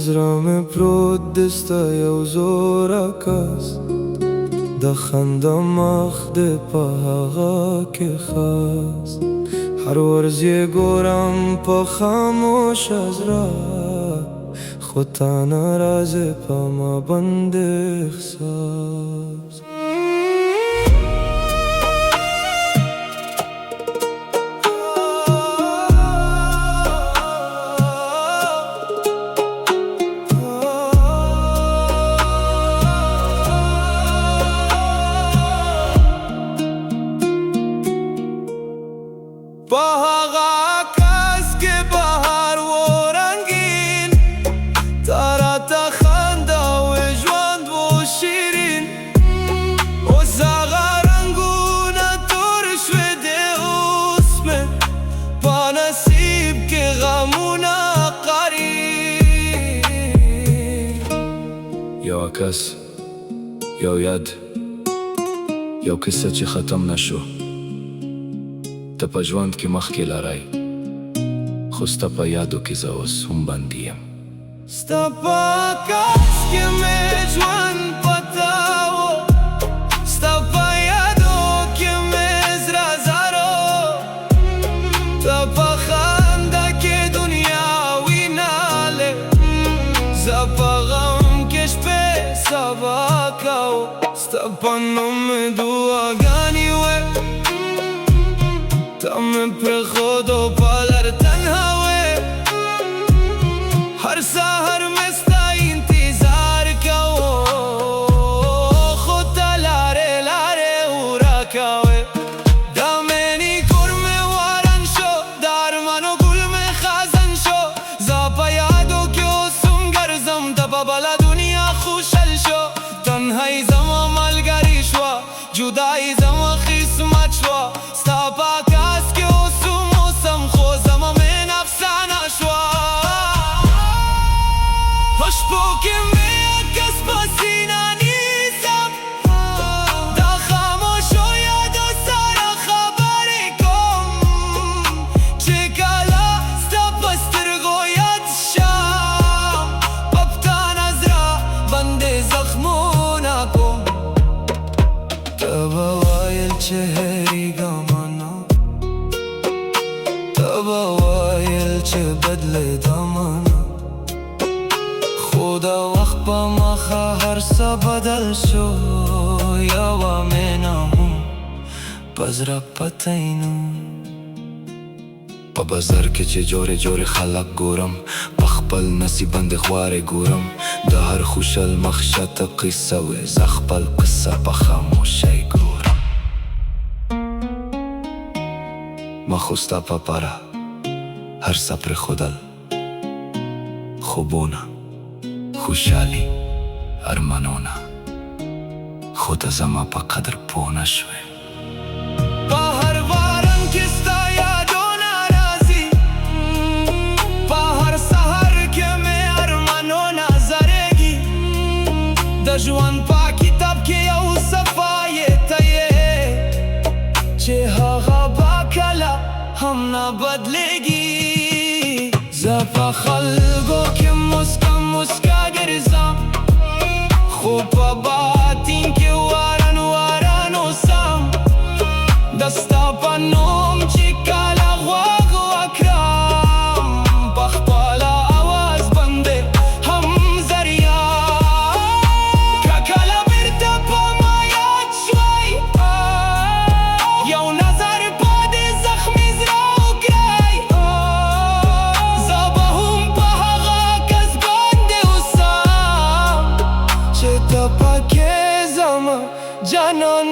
زړه مې پروت د ستا یو زورکس د خندا مخ دې په هغه کې خاص هر ورځ یې ګورم په خاموشه زړه خو تا نه راځي په ما باندې احساس په هغه کس کې بهار و رنګین تا راته خندا و ژوند و شیرین اوس هغه رنګونه تور شوې دي اوس مې په نصیب کې غمونه قریب یو عکس یو یاد یو کیسه چې ختم نشو ته په ژوند کې مخکې لارای خو ستا په یادو کې زه اوس هم بندي یم ستا په کس کې مې ژوند پتا و ستا په یادو کې مې زړه زارو تا په خندا کې دنیا ویناله زه په غم کې شپې سبا کوو ستا په نوم مې دعاګانې وې تا مې پرېښود او په لار تنها وې هر سهار مې ستا انتظار کوو خو ته لارې لارې ورکوې د مني کور مې وران شو د ارمانو ګل مې خزان شو زه په یادو کې اوس هم ګرځم ته په بله دنیا خوشحال شو تنهایي زما ملګرې شوه جدایي زما قسمت شوه ستا په کس کې اوس موسم خو زما مین افسانه شوه په شپو کې مې عکس په سینه نیسم د خاموشو یادو سره خبرې کوم چې کله ستا په سترګو یاد شم په پټانه زړه باندې زخمونه کوم ته به ویل چې هېرېږمه ته به ویل چې بدلېدمه خو د وخت په مخه هر څه بدل شو یوه مینه هم په زړه پتی نو په بازار کې چې جوړې جوړې خلک ګورم په خپل نصیب باندې خوارې ګورم د هر خوشحال مخ شاته قصه وې زه خپل قصه په خاموشۍ ګورم ما خو ستا په پاره هر څه پرېښودل خوبونه خوشحالي ارمانونه خو ته زما په قدر پوه نه شوې په هر باران کې ستا یادونه راځي په هر سهار کې مې ارمانونه زرېږي د ژوند په کتاب کې یو صفحه یې ته یې چې هغه به کله هم نه بدلېږي زه په خلکو کې مسکا مسکا ګرځم خو په باطن کې وارن وارن اوسم د ستا په نوم چې کله غوږ وکړم په خپله اواز باندې هم زریاب که کله بېرته په ما یاد شوی یو نظر په دې زخمي زړه وکړی زه به هم په هغه کس باندې اوسم چې ته پکې زما جانان